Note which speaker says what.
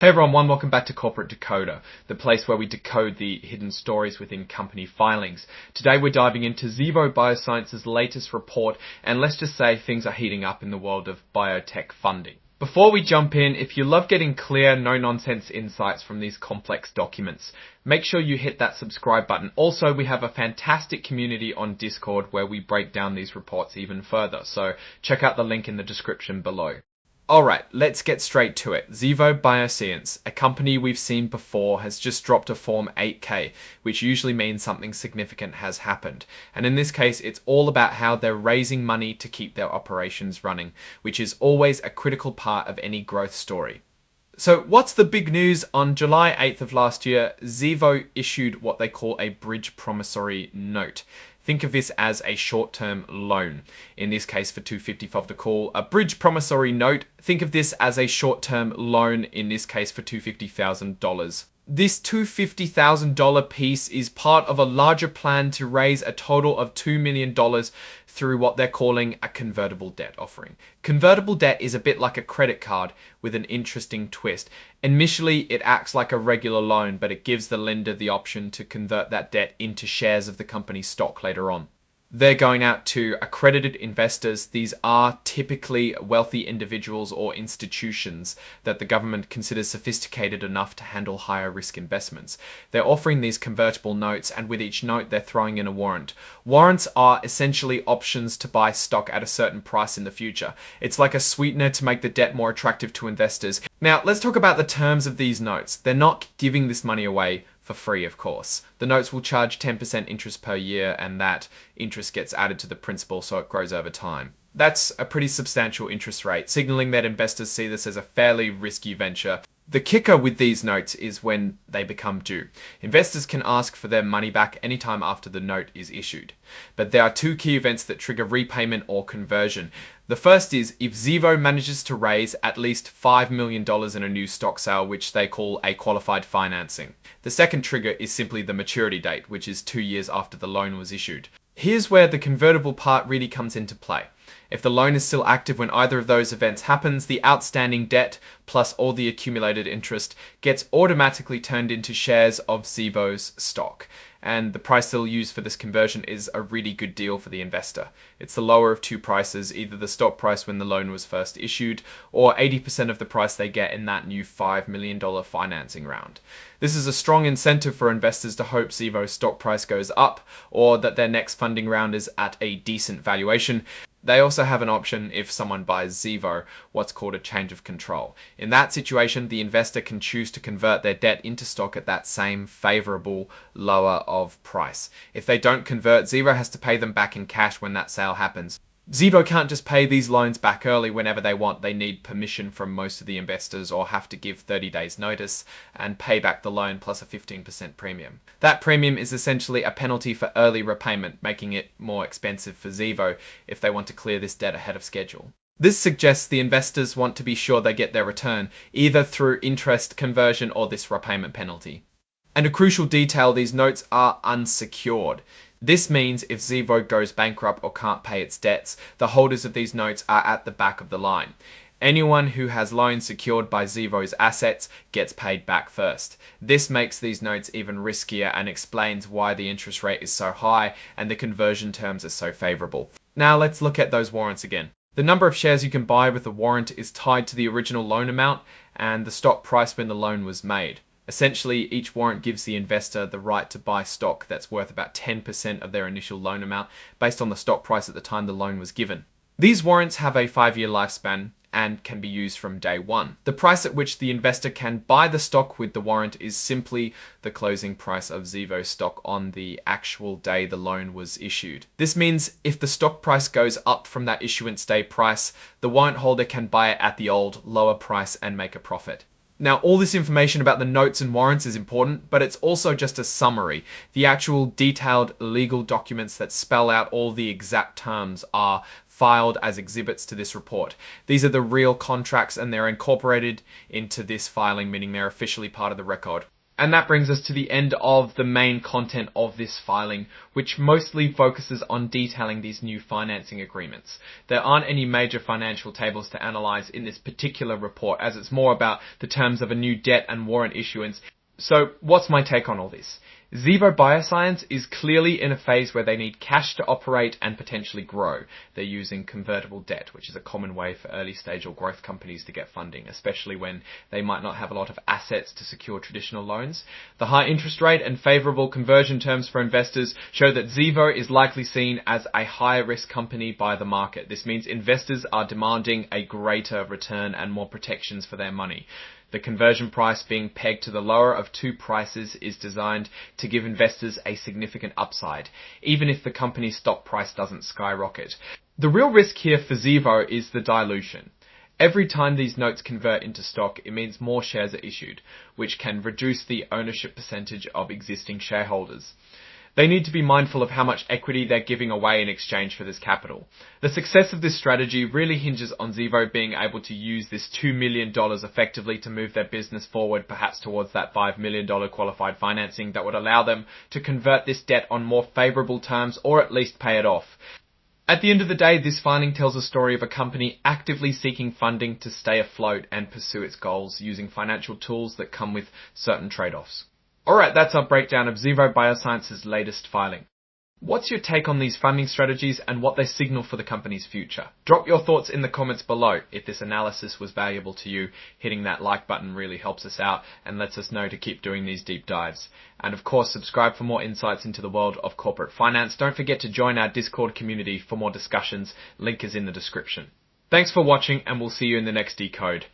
Speaker 1: Hey everyone, welcome back to Corporate Decoder, the place where we decode the hidden stories within company filings. Today we're diving into Zivo Bioscience's latest report, and let's just say things are heating up in the world of biotech funding. Before we jump in, if you love getting clear, no-nonsense insights from these complex documents, make sure you hit that subscribe button. Also, we have a fantastic community on Discord where we break down these reports even further, so check out the link in the description below. Alright, let's get straight to it. Zivo Bioscience, a company we've seen before, has just dropped a Form 8K, which usually means something significant has happened. And in this case, it's all about how they're raising money to keep their operations running, which is always a critical part of any growth story. So what's the big news? On July 8th of last year, Zivo issued what they call a bridge promissory note. Think of this as a short-term loan. In this case, for $255 to call. A bridge promissory note, think of this as a short-term loan, in this case for $250,000. This $250,000 piece is part of a larger plan to raise a total of $2 million through what they're calling a convertible debt offering. Convertible debt is a bit like a credit card with an interesting twist. Initially, it acts like a regular loan, but it gives the lender the option to convert that debt into shares of the company's stock later on. They're going out to accredited investors. These are typically wealthy individuals or institutions that the government considers sophisticated enough to handle higher risk investments. They're offering these convertible notes, and with each note they're throwing in a warrant. Warrants are essentially options to buy stock at a certain price in the future. It's like a sweetener to make the debt more attractive to investors. Now let's talk about the terms of these notes. They're not giving this money away for free, of course. The notes will charge 10% interest per year, and that interest gets added to the principal so it grows over time. That's a pretty substantial interest rate, signaling that investors see this as a fairly risky venture. The kicker with these notes is when they become due. Investors can ask for their money back anytime after the note is issued. But there are two key events that trigger repayment or conversion. The first is if Zivo manages to raise at least $5 million in a new stock sale, which they call a qualified financing. The second trigger is simply the maturity date, which is 2 years after the loan was issued. Here's where the convertible part really comes into play. If the loan is still active when either of those events happens, the outstanding debt plus all the accumulated interest gets automatically turned into shares of Zivo's stock. And the price they'll use for this conversion is a really good deal for the investor. It's the lower of two prices, either the stock price when the loan was first issued, or 80% of the price they get in that new $5 million financing round. This is a strong incentive for investors to hope Zivo's stock price goes up, or that their next funding round is at a decent valuation. They also have an option if someone buys Zivo, what's called a change of control. In that situation, the investor can choose to convert their debt into stock at that same favorable lower of price. If they don't convert, Zivo has to pay them back in cash when that sale happens. Zivo can't just pay these loans back early whenever they want. They need permission from most of the investors or have to give 30 days notice and pay back the loan plus a 15% premium. That premium is essentially a penalty for early repayment, making it more expensive for Zivo if they want to clear this debt ahead of schedule. This suggests the investors want to be sure they get their return, either through interest, conversion, or this repayment penalty. And a crucial detail, these notes are unsecured. This means if Zivo goes bankrupt or can't pay its debts, the holders of these notes are at the back of the line. Anyone who has loans secured by Zivo's assets gets paid back first. This makes these notes even riskier and explains why the interest rate is so high and the conversion terms are so favorable. Now let's look at those warrants again. The number of shares you can buy with a warrant is tied to the original loan amount and the stock price when the loan was made. Essentially, each warrant gives the investor the right to buy stock that's worth about 10% of their initial loan amount based on the stock price at the time the loan was given. These warrants have a 5-year lifespan and can be used from day one. The price at which the investor can buy the stock with the warrant is simply the closing price of Zivo stock on the actual day the loan was issued. This means if the stock price goes up from that issuance day price, the warrant holder can buy it at the old lower price and make a profit. Now, all this information about the notes and warrants is important, but it's also just a summary. The actual detailed legal documents that spell out all the exact terms are filed as exhibits to this report. These are the real contracts and they're incorporated into this filing, meaning they're officially part of the record. And that brings us to the end of the main content of this filing, which mostly focuses on detailing these new financing agreements. There aren't any major financial tables to analyze in this particular report, as it's more about the terms of a new debt and warrant issuance. So what's my take on all this? Zivo Bioscience is clearly in a phase where they need cash to operate and potentially grow. They're using convertible debt, which is a common way for early stage or growth companies to get funding, especially when they might not have a lot of assets to secure traditional loans. The high interest rate and favorable conversion terms for investors show that Zivo is likely seen as a higher risk company by the market. This means investors are demanding a greater return and more protections for their money. The conversion price being pegged to the lower of two prices is designed to give investors a significant upside, even if the company's stock price doesn't skyrocket. The real risk here for Zivo is the dilution. Every time these notes convert into stock, it means more shares are issued, which can reduce the ownership percentage of existing shareholders. They need to be mindful of how much equity they're giving away in exchange for this capital. The success of this strategy really hinges on Zivo being able to use this $2 million effectively to move their business forward, perhaps towards that $5 million qualified financing that would allow them to convert this debt on more favorable terms or at least pay it off. At the end of the day, this filing tells a story of a company actively seeking funding to stay afloat and pursue its goals using financial tools that come with certain trade-offs. Alright, that's our breakdown of Zivo Bioscience's latest filing. What's your take on these funding strategies and what they signal for the company's future? Drop your thoughts in the comments below. If this analysis was valuable to you, hitting that like button really helps us out and lets us know to keep doing these deep dives. And of course, subscribe for more insights into the world of corporate finance. Don't forget to join our Discord community for more discussions. Link is in the description. Thanks for watching, and we'll see you in the next Decode.